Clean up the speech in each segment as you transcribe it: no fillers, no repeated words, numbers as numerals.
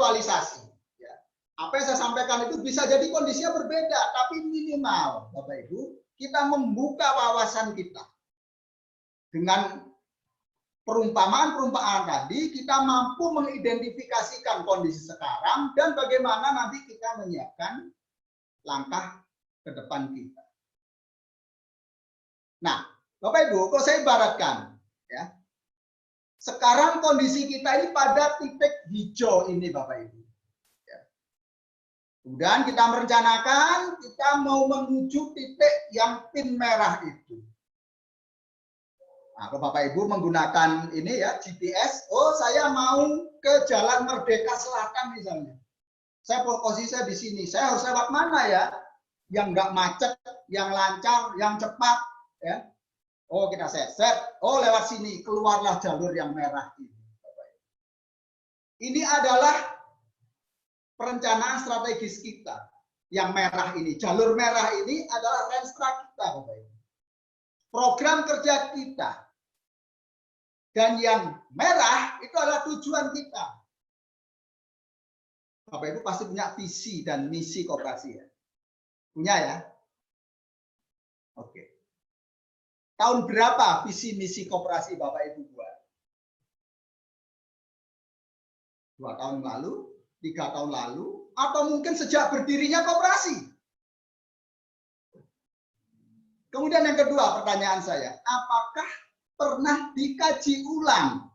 visualisasi. Ya. Apa yang saya sampaikan itu bisa jadi kondisinya berbeda, tapi minimal, Bapak Ibu, kita membuka wawasan kita. Dengan perumpamaan-perumpamaan tadi, kita mampu mengidentifikasikan kondisi sekarang dan bagaimana nanti kita menyiapkan langkah ke depan kita. Nah, Bapak Ibu, kalau saya ibaratkan, ya, sekarang kondisi kita ini pada titik hijau ini, Bapak Ibu. Ya. Kemudian kita merencanakan kita mau menuju titik yang pin merah itu. Nah, kalau Bapak Ibu menggunakan ini ya GPS, oh saya mau ke Jalan Merdeka Selatan misalnya. Saya posisi saya di sini, saya harus lewat mana ya? Yang nggak macet, yang lancar, yang cepat, ya. Oh kita set, oh lewat sini, keluarlah jalur yang merah ini. Ini adalah perencanaan strategis kita. Yang merah ini, jalur merah ini adalah renstra kita, Bapak Ibu. Program kerja kita. Dan yang merah itu adalah tujuan kita. Bapak Ibu pasti punya visi dan misi koperasi ya. Punya ya? Oke. Tahun berapa visi misi koperasi Bapak Ibu buat? 2 tahun lalu, 3 tahun lalu, atau mungkin sejak berdirinya koperasi? Kemudian yang kedua pertanyaan saya, apakah pernah dikaji ulang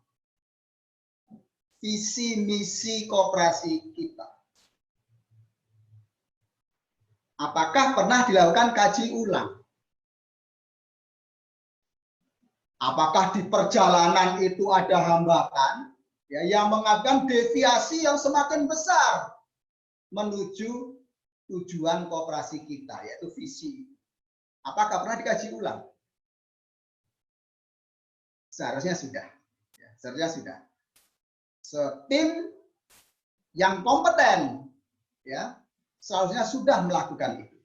visi misi koperasi kita? Apakah pernah dilakukan kaji ulang? Apakah di perjalanan itu ada hambatan ya, yang mengakibatkan deviasi yang semakin besar menuju tujuan koperasi kita, yaitu visi? Apakah pernah dikaji ulang? Seharusnya sudah. Ya, seharusnya sudah. Tim yang kompeten ya seharusnya sudah melakukan itu.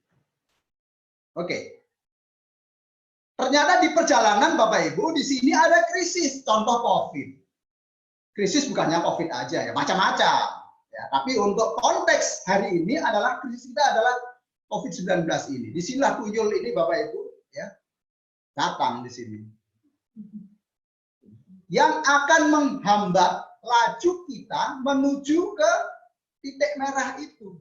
Oke. Ternyata di perjalanan Bapak Ibu di sini ada krisis, contoh COVID. Krisis bukannya COVID aja ya, macam-macam. Ya, tapi untuk konteks hari ini adalah krisis kita adalah COVID-19 ini. Disinilah tuyul ini Bapak Ibu ya datang di sini. Yang akan menghambat laju kita menuju ke titik merah itu.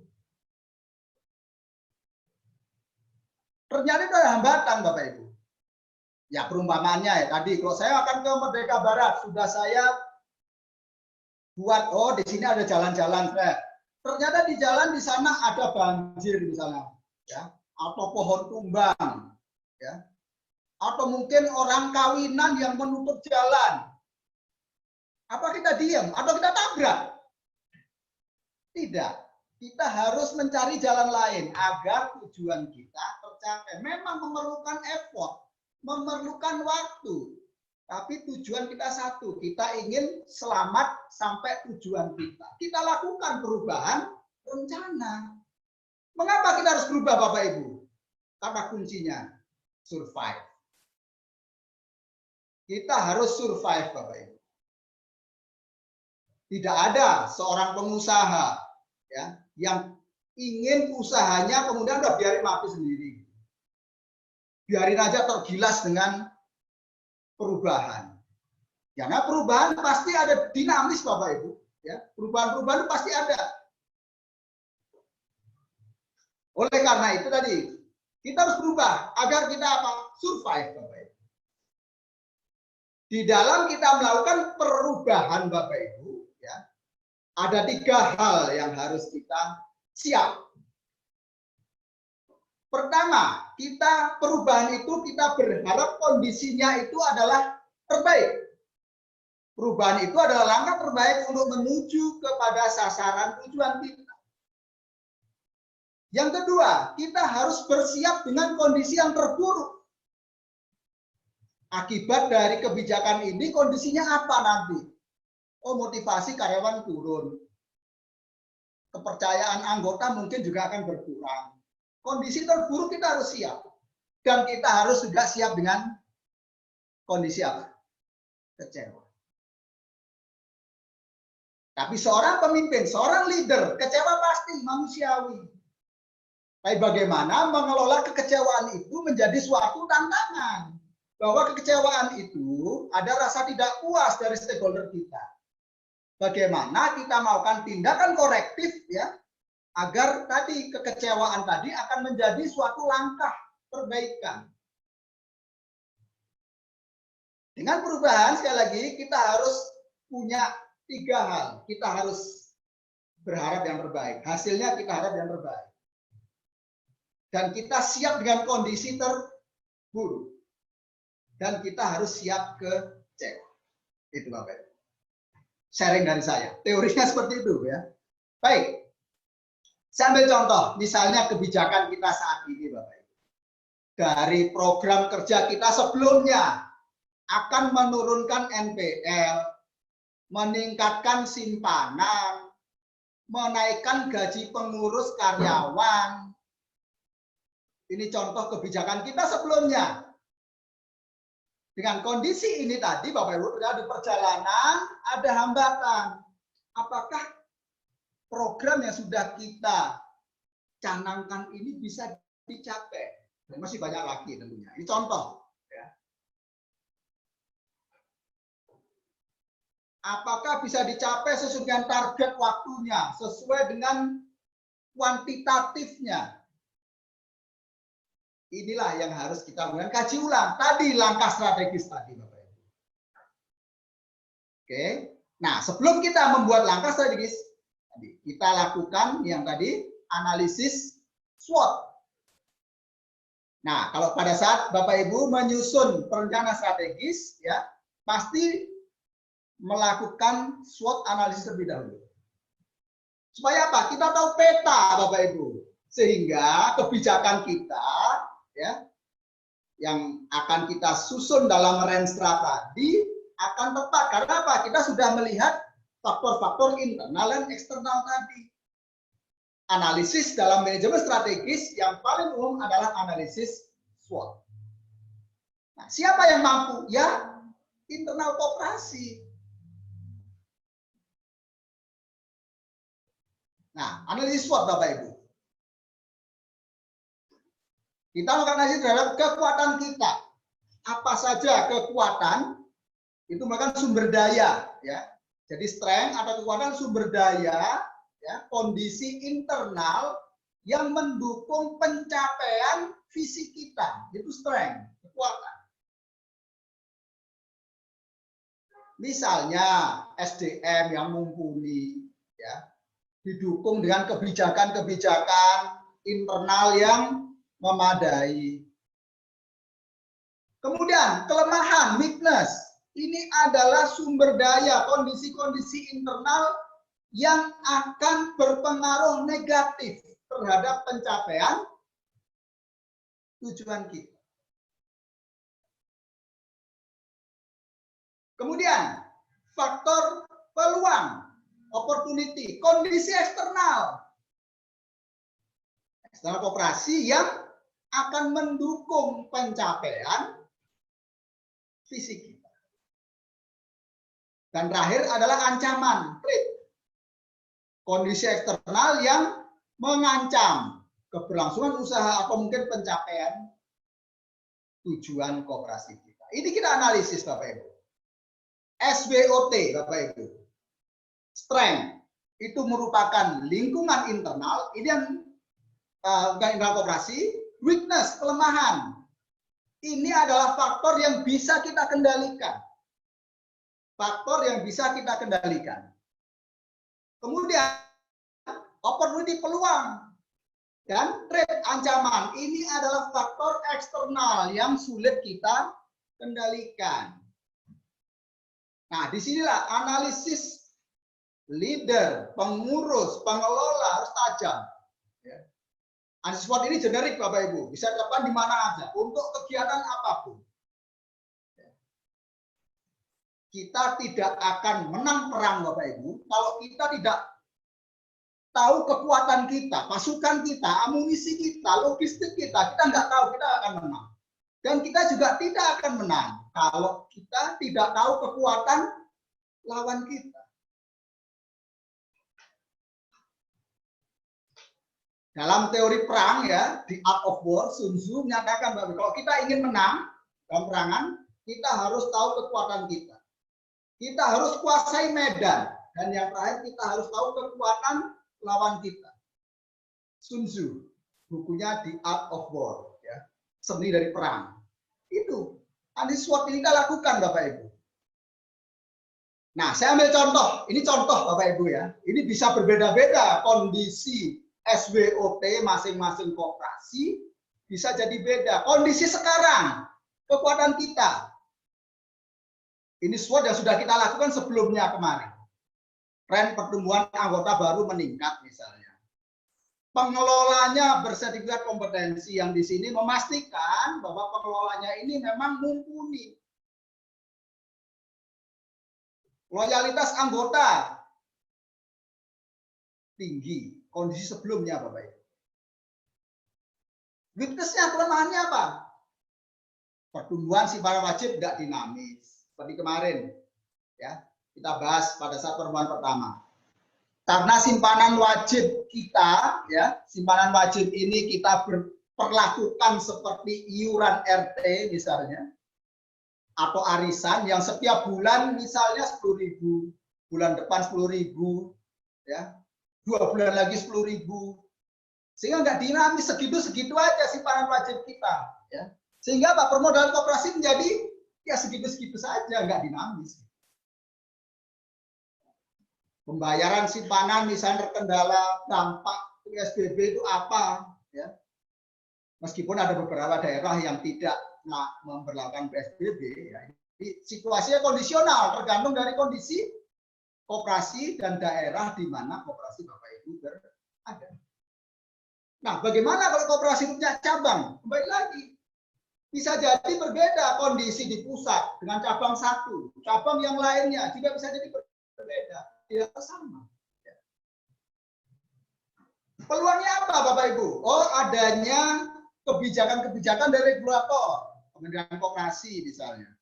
Ternyata itu ada hambatan Bapak Ibu. Ya perumpamaannya ya tadi, kalau saya akan ke Merdeka Barat, sudah saya buat, oh di sini ada jalan-jalan. Ternyata di jalan di sana ada banjir misalnya, ya, atau pohon tumbang, ya, atau mungkin orang kawinan yang menutup jalan. Apa kita diam atau kita tabrak? Tidak. Kita harus mencari jalan lain agar tujuan kita tercapai. Memang memerlukan effort, memerlukan waktu. Tapi tujuan kita satu, kita ingin selamat sampai tujuan kita. Kita lakukan perubahan rencana. Mengapa kita harus berubah Bapak Ibu? Karena kuncinya survive. Kita harus survive Bapak Ibu. Tidak ada seorang pengusaha ya yang ingin usahanya kemudian udah biarin mati sendiri. Biarin aja tergilas dengan perubahan. Karena perubahan pasti ada dinamis Bapak Ibu, ya. Perubahan-perubahan pasti ada. Oleh karena itu tadi kita harus berubah agar kita apa? Survive Bapak Ibu. Di dalam kita melakukan perubahan Bapak Ibu, ya, ada 3 hal yang harus kita siap. Pertama, kita perubahan itu kita berharap kondisinya itu adalah terbaik. Perubahan itu adalah langkah terbaik untuk menuju kepada sasaran tujuan kita. Yang kedua, kita harus bersiap dengan kondisi yang terburuk. Akibat dari kebijakan ini kondisinya apa nanti? Oh, motivasi karyawan turun. Kepercayaan anggota mungkin juga akan berkurang. Kondisi terburuk kita harus siap. Dan kita harus juga siap dengan kondisi apa? Kecewa. Tapi seorang pemimpin, seorang leader, kecewa pasti manusiawi. Tapi bagaimana mengelola kekecewaan itu menjadi suatu tantangan. Bahwa kekecewaan itu ada rasa tidak puas dari stakeholder kita. Bagaimana kita melakukan tindakan korektif ya, agar tadi kekecewaan tadi akan menjadi suatu langkah perbaikan. Dengan perubahan, sekali lagi, kita harus punya 3 hal. Kita harus berharap yang terbaik. Hasilnya kita harap yang terbaik. Dan kita siap dengan kondisi terburuk. Dan kita harus siap kecewa. Itu Bapak. Sharing dari saya. Teorinya seperti itu ya. Baik. Saya ambil contoh. Misalnya kebijakan kita saat ini Bapak Ibu. Dari program kerja kita sebelumnya akan menurunkan NPL, meningkatkan simpanan, menaikkan gaji pengurus karyawan. Ini contoh kebijakan kita sebelumnya. Dengan kondisi ini tadi, Bapak Ibu, di perjalanan ada hambatan. Apakah program yang sudah kita canangkan ini bisa dicapai? Dan masih banyak lagi tentunya. Ini contoh. Ya. Apakah bisa dicapai sesuai dengan target waktunya, sesuai dengan kuantitatifnya? Inilah yang harus kita mulai kaji ulang. Tadi langkah strategis tadi, Bapak Ibu. Oke. Nah, sebelum kita membuat langkah strategis, kita lakukan yang tadi analisis SWOT. Nah, kalau pada saat Bapak Ibu menyusun perencanaan strategis, ya pasti melakukan SWOT analisis terlebih dahulu. Supaya apa? Kita tahu peta, Bapak Ibu, sehingga kebijakan kita ya yang akan kita susun dalam Renstra tadi akan tepat. Karena apa? Kita sudah melihat faktor-faktor internal dan eksternal tadi. Analisis dalam manajemen strategis yang paling umum adalah analisis SWOT. Nah, siapa yang mampu? Ya, internal koperasi. Nah, analisis SWOT Bapak Ibu. Kita melakukan analisis terhadap kekuatan kita. Apa saja kekuatan itu merupakan sumber daya, ya. Jadi strength atau kekuatan sumber daya, ya, kondisi internal yang mendukung pencapaian visi kita. Itu strength, kekuatan. Misalnya SDM yang mumpuni, ya, didukung dengan kebijakan-kebijakan internal yang memadai. Kemudian kelemahan, weakness, ini adalah sumber daya, kondisi-kondisi internal yang akan berpengaruh negatif terhadap pencapaian tujuan kita. Kemudian faktor peluang, opportunity, kondisi eksternal. Eksternal koperasi yang akan mendukung pencapaian visi kita. Dan terakhir adalah ancaman, threat. Kondisi eksternal yang mengancam keberlangsungan usaha atau mungkin pencapaian tujuan koperasi kita. Ini kita analisis Bapak Ibu. SWOT Bapak Ibu. Strength itu merupakan lingkungan internal, ini yang internal koperasi. Weakness, kelemahan. Ini adalah faktor yang bisa kita kendalikan. Faktor yang bisa kita kendalikan. Kemudian opportunity, peluang, dan threat, ancaman. Ini adalah faktor eksternal yang sulit kita kendalikan. Nah, disinilah analisis leader, pengurus, pengelola harus tajam. Ya. Analisis SWOT ini generik Bapak Ibu, bisa dilakukan di mana aja, untuk kegiatan apapun. Ya. Kita tidak akan menang perang Bapak Ibu kalau kita tidak tahu kekuatan kita, pasukan kita, amunisi kita, logistik kita nggak tahu, kita akan menang. Dan kita juga tidak akan menang kalau kita tidak tahu kekuatan lawan kita. Dalam teori perang ya, di Art of War, Sun Tzu menyatakan bahwa kalau kita ingin menang dalam perangan, kita harus tahu kekuatan kita. Kita harus kuasai medan. Dan yang terakhir, kita harus tahu kekuatan lawan kita. Sun Tzu, bukunya The Art of War, ya, seni dari perang. Itu, sesuatu ini kita lakukan, Bapak Ibu. Nah, saya ambil contoh. Ini contoh, Bapak Ibu ya. Ini bisa berbeda-beda kondisi SWOT masing-masing koperasi bisa jadi beda. Kondisi sekarang, kekuatan kita. Ini SWOT yang sudah kita lakukan sebelumnya kemarin. Tren pertumbuhan anggota baru meningkat misalnya. Pengelolanya bersertifikat kompetensi yang di sini memastikan bahwa pengelolanya ini memang mumpuni. Loyalitas anggota tinggi. Kondisi sebelumnya, Bapak Ibu. Weakness-nya, kelemahannya apa? Pertumbuhan simpanan wajib tidak dinamis. Seperti kemarin, ya kita bahas pada saat pertemuan pertama. Karena simpanan wajib kita, ya simpanan wajib ini kita perlakukan seperti iuran RT misalnya, atau arisan yang setiap bulan misalnya 10.000, bulan depan 10.000, ya. 2 bulan lagi 10.000, sehingga nggak dinamis, segitu-segitu aja simpanan wajib kita, ya. Sehingga Pak permodalan koperasi menjadi ya segitu-segitu saja, nggak dinamis. Pembayaran simpanan misalnya terkendala, dampak PSBB itu apa, ya. Meskipun ada beberapa daerah yang tidak memberlakukan PSBB, ya. Jadi situasinya kondisional, tergantung dari kondisi koperasi dan daerah di mana koperasi Bapak Ibu berada. Nah, bagaimana kalau koperasi punya cabang? Kembali lagi, bisa jadi berbeda kondisi di pusat dengan cabang satu, cabang yang lainnya juga bisa jadi berbeda, tidak sama. Peluangnya apa, Bapak Ibu? Oh, adanya kebijakan-kebijakan dari regulator, Kementerian Koperasi misalnya.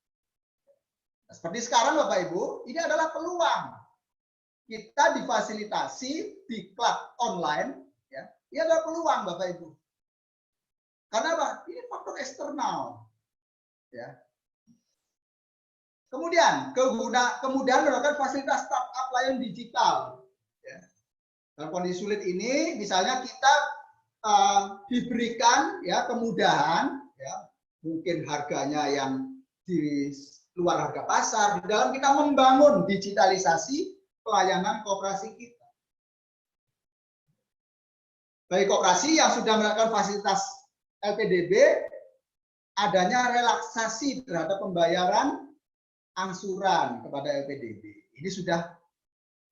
Nah, seperti sekarang, Bapak Ibu, ini adalah peluang. Kita difasilitasi diklat online, ya, ini adalah peluang, Bapak Ibu. Karena apa? Ini faktor eksternal, ya. Kemudian kemudian melakukan fasilitas startup layanan digital, ya. Dalam kondisi sulit ini, misalnya kita diberikan ya kemudahan, ya, mungkin harganya yang di luar harga pasar, di dalam kita membangun digitalisasi pelayanan koperasi kita. Bagi koperasi yang sudah melakukan fasilitas LPDB, adanya relaksasi terhadap pembayaran angsuran kepada LPDB. Ini sudah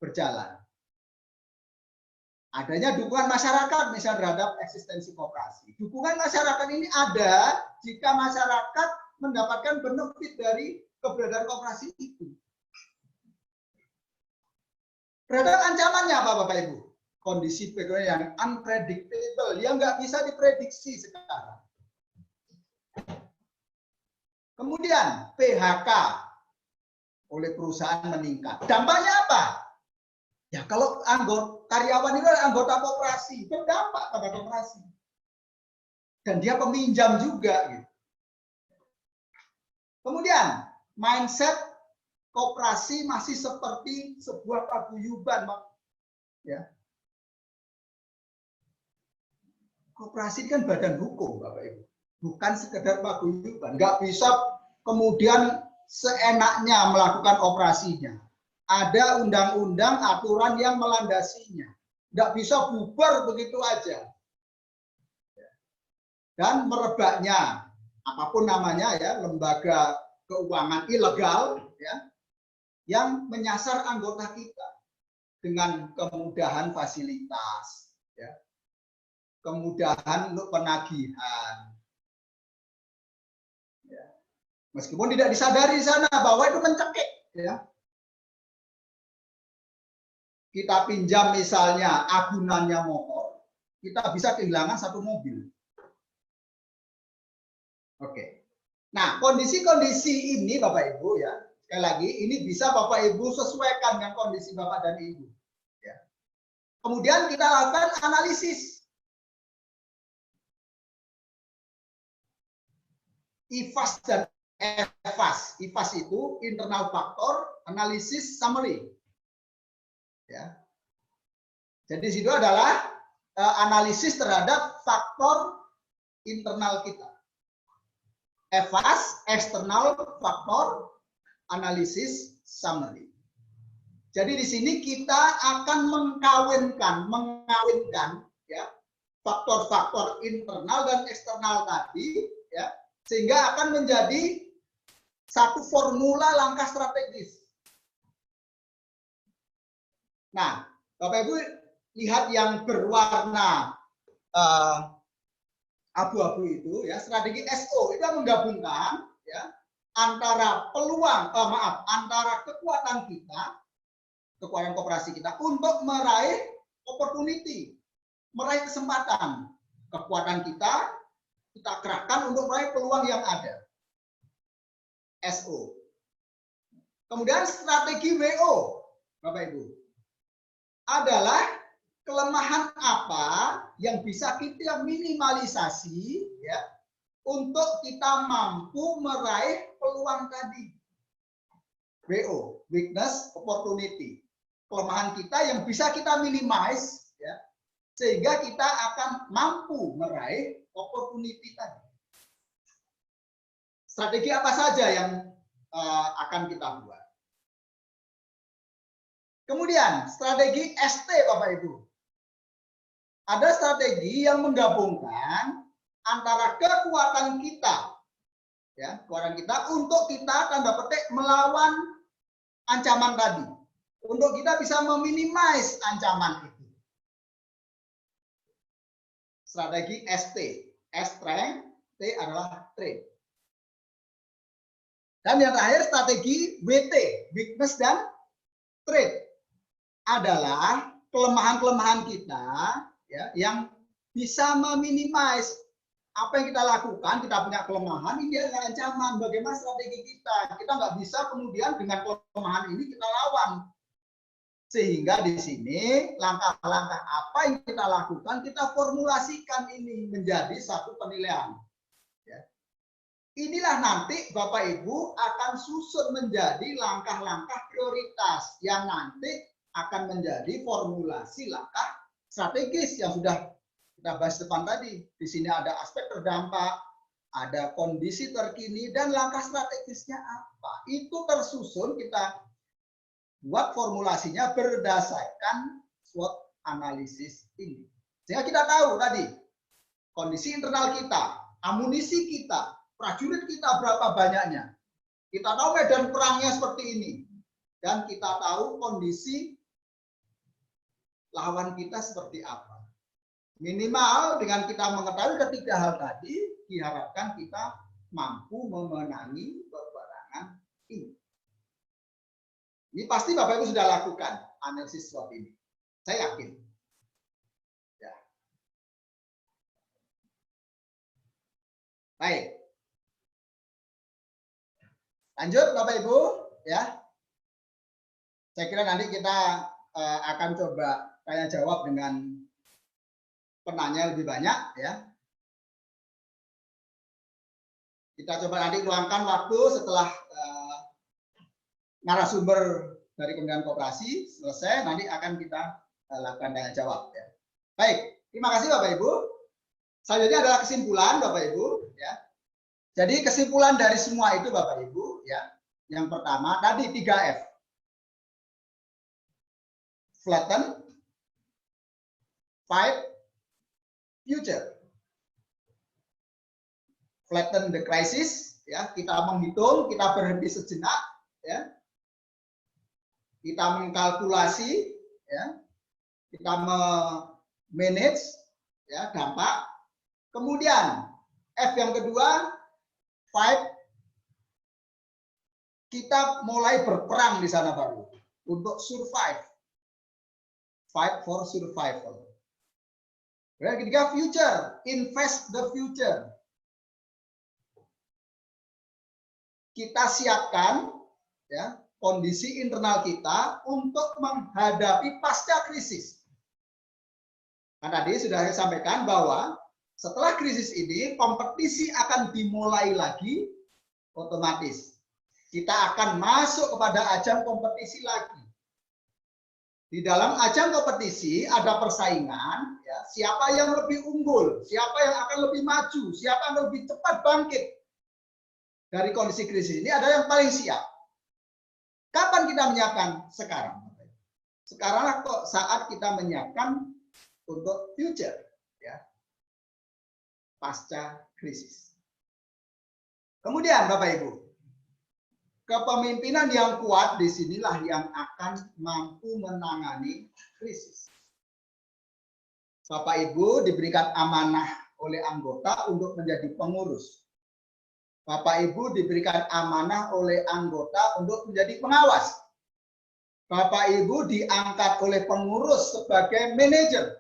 berjalan. Adanya dukungan masyarakat misalnya terhadap eksistensi koperasi. Dukungan masyarakat ini ada jika masyarakat mendapatkan benefit dari keberadaan koperasi itu. Terhadap ancamannya apa, Bapak Ibu? Kondisi perekonomian yang unpredictable, yang nggak bisa diprediksi sekarang. Kemudian PHK oleh perusahaan meningkat. Dampaknya apa? Ya kalau karyawan itu adalah anggota koperasi, berdampak pada koperasi. Dan dia peminjam juga. Gitu. Kemudian mindset koperasi masih seperti sebuah paguyuban, ya. Koperasi kan badan hukum, Bapak Ibu, bukan sekedar paguyuban. Nggak bisa kemudian seenaknya melakukan operasinya. Ada undang-undang, aturan yang melandasinya. Nggak bisa bubar begitu aja. Dan merebaknya, apapun namanya ya, lembaga keuangan ilegal, ya, yang menyasar anggota kita dengan kemudahan fasilitas, ya, kemudahan untuk penagihan. Ya. Meskipun tidak disadari di sana bahwa itu mencekik, ya. Kita pinjam misalnya agunannya motor, kita bisa kehilangan 1 mobil. Oke. Nah, kondisi-kondisi ini Bapak Ibu ya, sekali lagi ini bisa Bapak Ibu sesuaikan dengan kondisi Bapak dan Ibu. Ya. Kemudian kita lakukan analisis. IFAS dan EFAS. IFAS itu internal factor analysis summary. Ya. Jadi situ adalah analisis terhadap faktor internal kita. EFAS, external factor analysis summary. Jadi di sini kita akan mengawinkan ya faktor-faktor internal dan eksternal tadi ya, sehingga akan menjadi satu formula langkah strategis. Nah, Bapak Ibu lihat yang berwarna abu-abu itu ya, strategi SO itu menggabungkan ya antara antara kekuatan kita, kekuatan koperasi kita untuk meraih opportunity, meraih kesempatan. Kekuatan kita kerahkan untuk meraih peluang yang ada. SO. Kemudian strategi WO, Bapak Ibu, adalah kelemahan apa yang bisa kita minimalisasi ya untuk kita mampu meraih peluang tadi. WO, weakness, opportunity. Kelemahan kita yang bisa kita minimize ya, sehingga kita akan mampu meraih opportunity tadi. Strategi apa saja yang akan kita buat? Kemudian strategi ST, Bapak Ibu. Ada strategi yang menggabungkan antara kekuatan kita, ya, kekuatan kita untuk kita tanda petik melawan ancaman tadi, untuk kita bisa meminimais ancaman itu. Strategi ST, S strength, T adalah trade. Dan yang terakhir strategi WT, weakness dan trade, adalah kelemahan-kelemahan kita ya, yang bisa meminimais apa yang kita lakukan. Kita punya kelemahan, ini adalah ancaman. Bagaimana strategi kita? Kita nggak bisa kemudian dengan kelemahan ini kita lawan. Sehingga di sini langkah-langkah apa yang kita lakukan, kita formulasikan ini menjadi satu penilaian. Ya. Inilah nanti Bapak Ibu akan susun menjadi langkah-langkah prioritas yang nanti akan menjadi formulasi langkah strategis yang sudah kita bahas depan tadi. Di sini ada aspek terdampak, ada kondisi terkini, dan langkah strategisnya apa. Itu tersusun, kita buat formulasinya berdasarkan SWOT analisis ini. Sehingga kita tahu tadi, kondisi internal kita, amunisi kita, prajurit kita berapa banyaknya. Kita tahu medan perangnya seperti ini. Dan kita tahu kondisi lawan kita seperti apa. Minimal dengan kita mengetahui ketiga hal tadi, diharapkan kita mampu memenangi peperangan ini. Ini pasti Bapak Ibu sudah lakukan analisis SWOT ini. Saya yakin. Ya. Baik. Lanjut Bapak Ibu, ya. Saya kira nanti kita akan coba tanya jawab dengan penanya lebih banyak, ya. Kita coba nanti luangkan waktu setelah narasumber dari Kementerian Koperasi selesai, nanti akan kita lakukan tanya jawab, ya. Baik, terima kasih Bapak Ibu. Selanjutnya adalah kesimpulan Bapak Ibu, ya. Jadi kesimpulan dari semua itu Bapak Ibu, ya. Yang pertama tadi 3F. Flatten, fight, future. Flatten the crisis, ya. Kita menghitung, kita berhenti sejenak, ya. Kita mengkalkulasi, ya. Kita manage, ya, dampak. Kemudian F yang kedua, fight. Kita mulai berperang di sana baru untuk survive. Fight for survival. Yang ketiga, future. Invest the future. Kita siapkan, ya, kondisi internal kita untuk menghadapi pasca krisis. Nah, tadi sudah saya sampaikan bahwa Setelah krisis ini, kompetisi akan dimulai lagi otomatis. Kita akan masuk kepada ajang kompetisi lagi. Di dalam ajang kompetisi ada persaingan, ya, siapa yang lebih unggul, siapa yang akan lebih maju, siapa yang lebih cepat bangkit dari kondisi krisis ini, ada yang paling siap. Kapan kita menyiapkan? Sekarang. Sekarang kok saat kita menyiapkan untuk future, ya, pasca krisis. Kemudian Bapak Ibu, kepemimpinan yang kuat disinilah yang akan mampu menangani krisis. Bapak Ibu diberikan amanah oleh anggota untuk menjadi pengurus. Bapak Ibu diberikan amanah oleh anggota untuk menjadi pengawas. Bapak Ibu diangkat oleh pengurus sebagai manajer.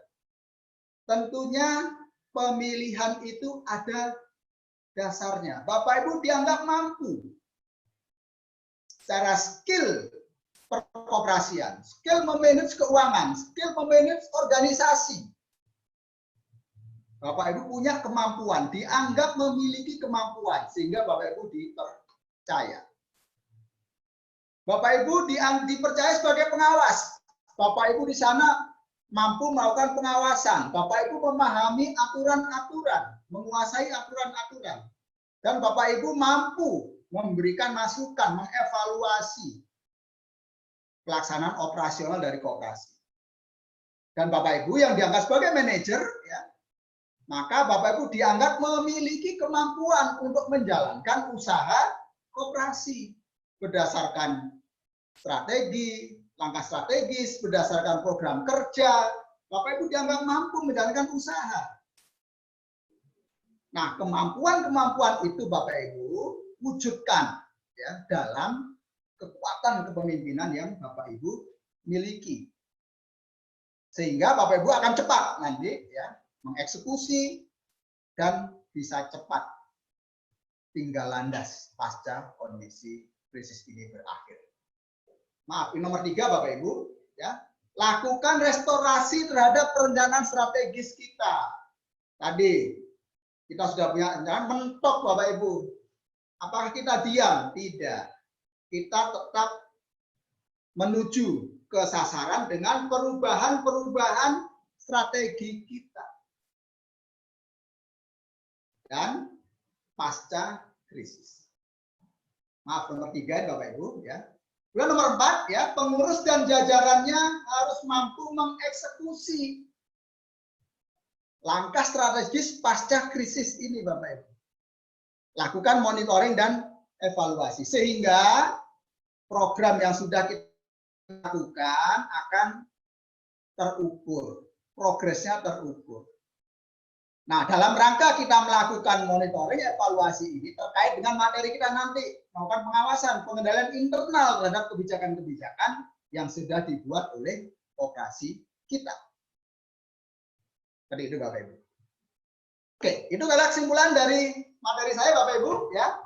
Tentunya pemilihan itu ada dasarnya. Bapak Ibu dianggap mampu secara skill perkoperasian, skill memanage keuangan, skill memanage organisasi. Bapak Ibu punya kemampuan, dianggap memiliki kemampuan, sehingga Bapak Ibu dipercaya. Bapak Ibu dipercaya sebagai pengawas. Bapak Ibu di sana mampu melakukan pengawasan. Bapak Ibu memahami aturan-aturan, menguasai aturan-aturan. Dan Bapak Ibu mampu memberikan masukan, mengevaluasi pelaksanaan operasional dari koperasi. Dan Bapak Ibu yang dianggap sebagai manajer, ya, maka Bapak Ibu dianggap memiliki kemampuan untuk menjalankan usaha koperasi berdasarkan strategi, langkah strategis, berdasarkan program kerja. Bapak Ibu dianggap mampu menjalankan usaha. Nah, kemampuan-kemampuan itu Bapak Ibu wujudkan, ya, dalam kekuatan kepemimpinan yang Bapak Ibu miliki. Sehingga Bapak Ibu akan cepat nanti, ya, mengeksekusi dan bisa cepat tinggal landas pasca kondisi krisis ini berakhir. Maaf, ini nomor 3 Bapak Ibu, ya. Lakukan restorasi terhadap perencanaan strategis kita. Tadi kita sudah punya rencana, mentok Bapak Ibu. Apakah kita diam? Tidak. Kita tetap menuju ke sasaran dengan perubahan-perubahan strategi kita. Dan pasca krisis. Maaf, nomor 3 Bapak Ibu, ya. Kemudian nomor 4, ya, pengurus dan jajarannya harus mampu mengeksekusi langkah strategis pasca krisis ini Bapak Ibu. Lakukan monitoring dan evaluasi sehingga program yang sudah kita lakukan akan terukur, progresnya terukur. Nah, dalam rangka kita melakukan monitoring evaluasi ini terkait dengan materi kita nanti, melakukan pengawasan, pengendalian internal terhadap kebijakan-kebijakan yang sudah dibuat oleh operasi kita. Tadi itu Bapak Ibu. Oke, itu adalah kesimpulan dari materi saya Bapak Ibu, ya.